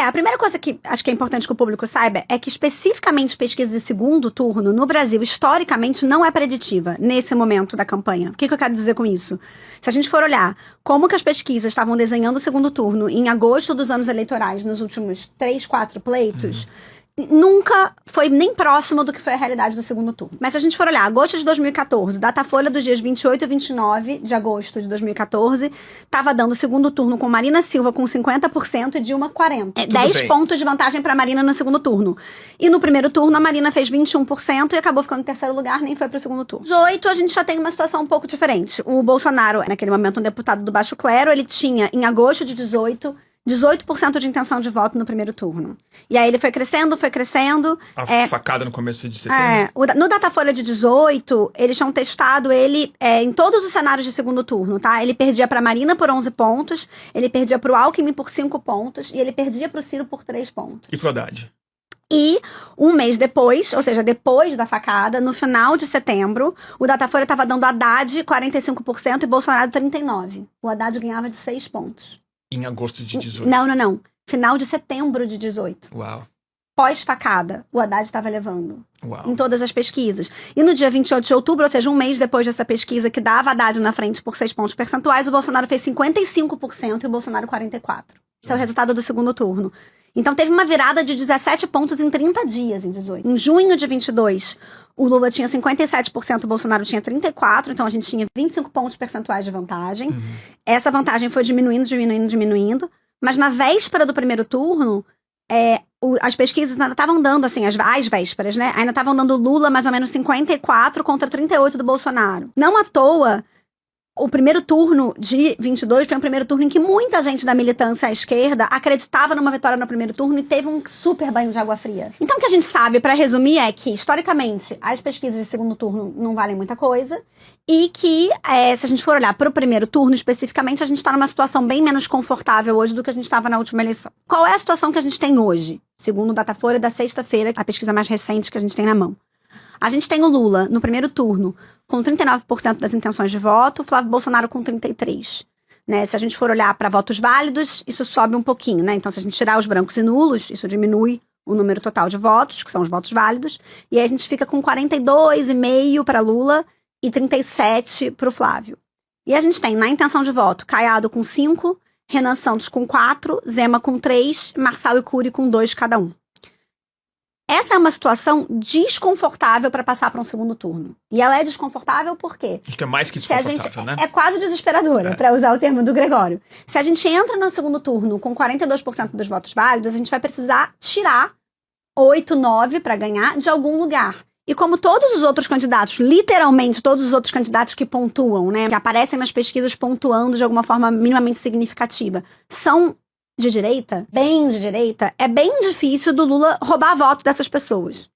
A primeira coisa que acho que é importante que o público saiba é que especificamente pesquisa de segundo turno no Brasil, historicamente, não é preditiva nesse momento da campanha. O que eu quero dizer com isso? Se a gente for olhar como que as pesquisas estavam desenhando o segundo turno em agosto dos anos eleitorais, nos últimos 3, 4 pleitos, nunca foi nem próximo do que foi a realidade do segundo turno. Mas se a gente for olhar, agosto de 2014, Datafolha dos dias 28 e 29 de agosto de 2014, estava dando segundo turno com Marina Silva com 50% e Dilma 40%. 10 pontos de vantagem para Marina no segundo turno. E no primeiro turno, a Marina fez 21% e acabou ficando em terceiro lugar, nem foi pro segundo turno. 18, a gente já tem uma situação um pouco diferente. O Bolsonaro, naquele momento um deputado do baixo clero, ele tinha, em agosto de 18% de intenção de voto no primeiro turno. E aí ele foi crescendo. A facada no começo de setembro. No Datafolha de 18, eles tinham testado ele em todos os cenários de segundo turno, tá? Ele perdia pra Marina por 11 pontos, ele perdia pro Alckmin por 5 pontos, e ele perdia pro Ciro por 3 pontos. E pro Haddad? E um mês depois, ou seja, depois da facada, no final de setembro, o Datafolha estava dando Haddad 45% e Bolsonaro 39%. O Haddad ganhava de 6 pontos. Em agosto de 18. Não. Final de setembro de 18. Uau. Pós-facada, o Haddad estava levando. Uau. Em todas as pesquisas. E no dia 28 de outubro, ou seja, um mês depois dessa pesquisa que dava Haddad na frente por 6 pontos percentuais, o Bolsonaro fez 55% e o Bolsonaro 44%. Esse é o resultado do segundo turno. Então teve uma virada de 17 pontos em 30 dias, em 18. Em junho de 22, o Lula tinha 57%, o Bolsonaro tinha 34%, então a gente tinha 25 pontos percentuais de vantagem. Essa vantagem foi diminuindo, mas na véspera do primeiro turno, as pesquisas ainda estavam dando, assim, as vésperas, né? Ainda estavam dando Lula mais ou menos 54 contra 38 do Bolsonaro. Não à toa, o primeiro turno de 22 foi um primeiro turno em que muita gente da militância à esquerda acreditava numa vitória no primeiro turno e teve um super banho de água fria. Então o que a gente sabe, pra resumir, é que, historicamente, as pesquisas de segundo turno não valem muita coisa e que, se a gente for olhar pro primeiro turno, especificamente, a gente tá numa situação bem menos confortável hoje do que a gente tava na última eleição. Qual é a situação que a gente tem hoje? Segundo o Datafolha da sexta-feira, a pesquisa mais recente que a gente tem na mão. A gente tem o Lula, no primeiro turno, com 39% das intenções de voto, o Flávio Bolsonaro com 33%. Né? Se a gente for olhar para votos válidos, isso sobe um pouquinho, né? Então, se a gente tirar os brancos e nulos, isso diminui o número total de votos, que são os votos válidos, e aí a gente fica com 42,5% para Lula e 37% para o Flávio. E a gente tem, na intenção de voto, Caiado com 5%, Renan Santos com 4%, Zema com 3%, Marçal e Cury com 2% cada um. Essa é uma situação desconfortável para passar para um segundo turno. E ela é desconfortável por quê? Acho que é mais que desconfortável, né? É quase desesperadora, para usar o termo do Gregório. Se a gente entra no segundo turno com 42% dos votos válidos, a gente vai precisar tirar 8, 9 para ganhar de algum lugar. E como todos os outros candidatos, literalmente todos os outros candidatos que pontuam, né, que aparecem nas pesquisas pontuando de alguma forma minimamente significativa, são de direita, bem de direita, é bem difícil do Lula roubar voto dessas pessoas.